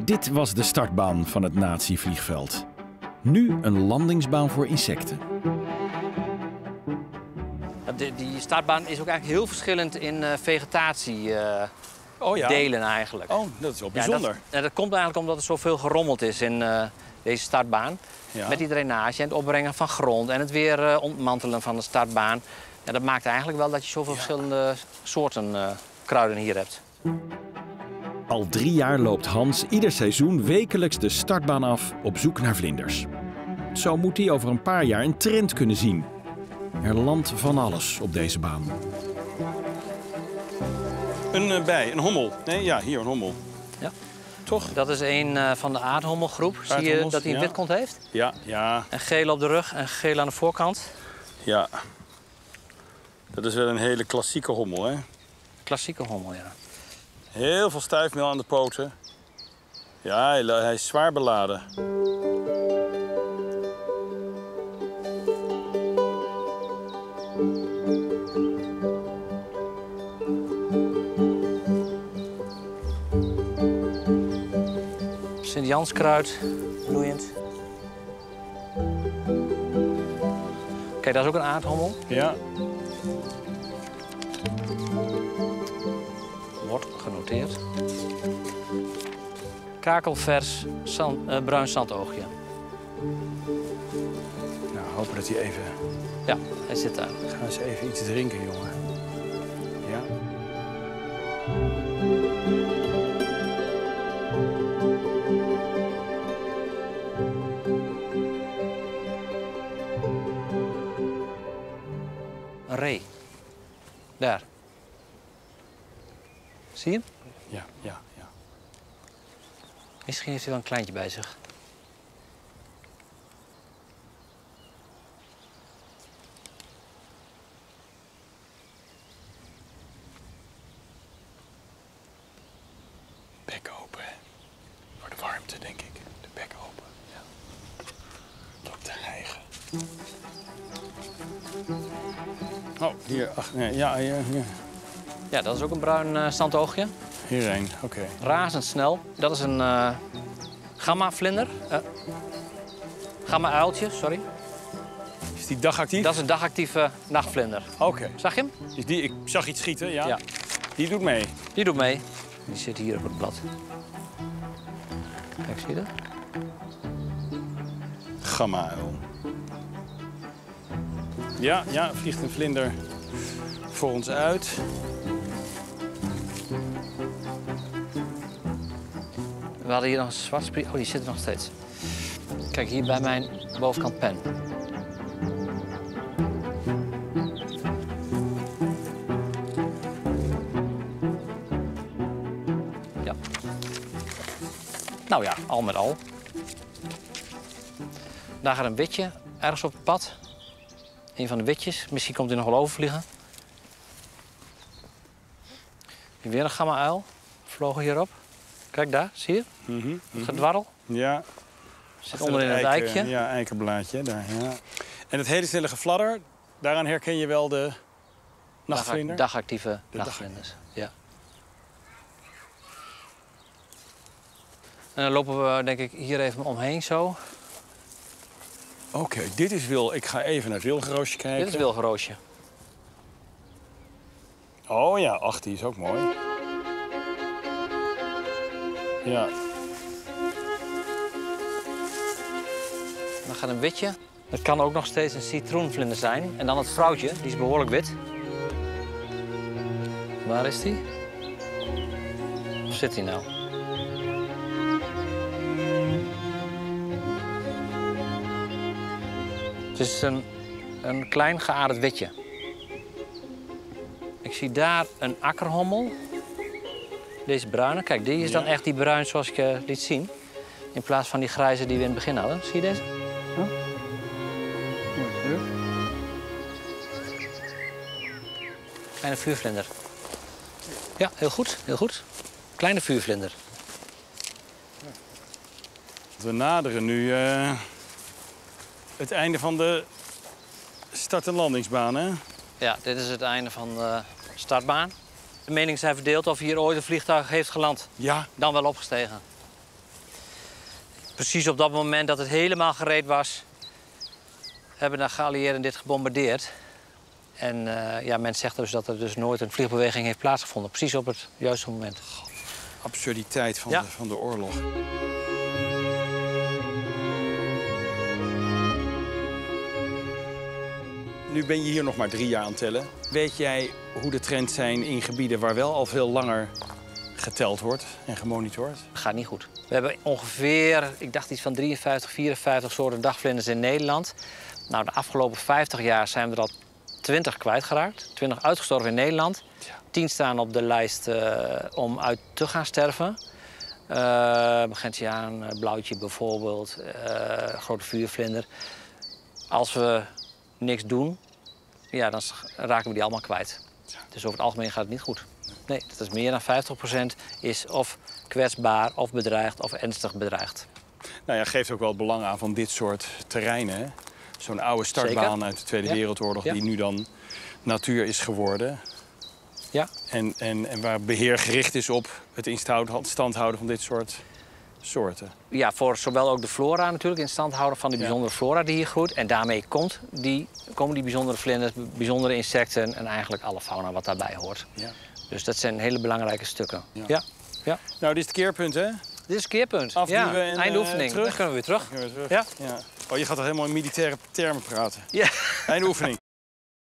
Dit was de startbaan van het nazi-vliegveld. Nu een landingsbaan voor insecten. Die startbaan is ook eigenlijk heel verschillend in vegetatiedelen eigenlijk. Oh, dat is wel bijzonder. Ja, dat komt eigenlijk omdat er zoveel gerommeld is in deze startbaan. Ja. Met die drainage en het opbrengen van grond en het weer ontmantelen van de startbaan. Ja, dat maakt eigenlijk wel dat je zoveel verschillende soorten kruiden hier hebt. Al 3 jaar loopt Hans ieder seizoen wekelijks de startbaan af op zoek naar vlinders. Zo moet hij over een paar jaar een trend kunnen zien. Er landt van alles op deze baan. Een bij, een hommel. Nee, ja, hier een hommel. Ja. Toch? Dat is een van de aardhommelgroep. Zie je dat hij een witkont heeft? Ja, ja. En geel op de rug en geel aan de voorkant. Ja. Dat is wel een hele klassieke hommel, hè? Klassieke hommel, ja. Heel veel stuifmeel aan de poten. Ja, hij is zwaar beladen. Sint-Janskruid, bloeiend. Kijk, dat is ook een aardhommel. Ja. Wordt genoteerd. Kakelvers bruin zandoogje. Nou, hopen dat hij even... Ja, hij zit daar. Ga eens even iets drinken, jongen. Ja. Een ree. Daar. Zie je hem? Ja, ja, ja. Misschien heeft hij wel een kleintje bij zich. Bek open. Voor de warmte, denk ik. De bek open. Ja. Op te hijgen. Oh, hier. Ach, nee, ja, ja, ja. Ja, dat is ook een bruin zandoogje. Hierheen, oké. Razendsnel. Dat is een gamma-vlinder. Gamma-uiltje, sorry. Is die dagactief? Dat is een dagactieve nachtvlinder. Oké. Zag je hem? Is die, ik zag iets schieten, ja. Ja. Die doet mee. Die doet mee. Die zit hier op het blad. Kijk, zie je dat? Gamma-uil. Ja, ja, vliegt een vlinder voor ons uit. We hadden hier nog een zwartspriet. Oh, die zit er nog steeds. Kijk, hier bij mijn bovenkant pen. Ja. Nou ja, al met al. Daar gaat een witje ergens op het pad. Een van de witjes. Misschien komt hij nog wel overvliegen. Hier weer een gamma-uil. Vlogen hierop. Kijk daar, zie je? Gedwarrel. Ja. Zit onder in het eikje. Ja, eikenblaadje. Daar, ja. En het hele snelle gefladder, daaraan herken je wel de nachtvlinder? Dagactieve nachtvlinders, ja. En dan lopen we denk ik hier even omheen zo. Oké, dit is wil. Ik ga even naar het wilgenroosje kijken. Dit is wilgenroosje. Oh ja, ach, die is ook mooi. Ja. Dan gaat een witje. Dat kan ook nog steeds een citroenvlinder zijn. En dan het vrouwtje, die is behoorlijk wit. Waar is die? Waar zit hij nou? Het is een klein geaderd witje. Ik zie daar een akkerhommel. Deze bruine, kijk, die is dan echt die bruin zoals ik je liet zien. In plaats van die grijze die we in het begin hadden. Zie je deze? Ja. Kleine vuurvlinder. Ja, heel goed, heel goed. Kleine vuurvlinder. We naderen nu het einde van de start- en landingsbaan, hè? Ja, dit is het einde van de startbaan. De meningen zijn verdeeld of hier ooit een vliegtuig heeft geland. Ja. Dan wel opgestegen. precies op dat moment dat het helemaal gereed was, hebben de geallieerden dit gebombardeerd. En ja, men zegt dus dat er dus nooit een vliegbeweging heeft plaatsgevonden. Precies op het juiste moment. Absurditeit van de oorlog. Nu ben je hier nog maar 3 jaar aan het tellen. Weet jij hoe de trends zijn in gebieden waar wel al veel langer geteld wordt en gemonitord? Dat gaat niet goed. We hebben ongeveer, ik dacht iets van 53, 54 soorten dagvlinders in Nederland. Nou, de afgelopen 50 jaar zijn we er al 20 kwijtgeraakt. 20 uitgestorven in Nederland. 10 staan op de lijst om uit te gaan sterven. Gentiaan, blauwtje bijvoorbeeld, grote vuurvlinder. Als we niks doen, ja, dan raken we die allemaal kwijt. Dus over het algemeen gaat het niet goed. Nee, dat is meer dan 50% is of kwetsbaar, of bedreigd, of ernstig bedreigd. Nou ja, geeft ook wel het belang aan van dit soort terreinen. Zo'n oude startbaan Zeker. uit de Tweede Wereldoorlog die nu dan natuur is geworden. Ja. En waar beheer gericht is op het in stand houden van dit soort soorten. Ja, voor zowel ook de flora natuurlijk, in stand houden van die bijzondere flora die hier groeit. En daarmee komen die bijzondere vlinders, bijzondere insecten en eigenlijk alle fauna wat daarbij hoort. Ja. Dus dat zijn hele belangrijke stukken. Ja. Ja. Nou, dit is het keerpunt, hè? Dit is het keerpunt. Afduwen en eindoefening. terug. Dan kunnen we weer terug. Ja. Oh, je gaat toch helemaal in militaire termen praten? Ja. Eindoefening.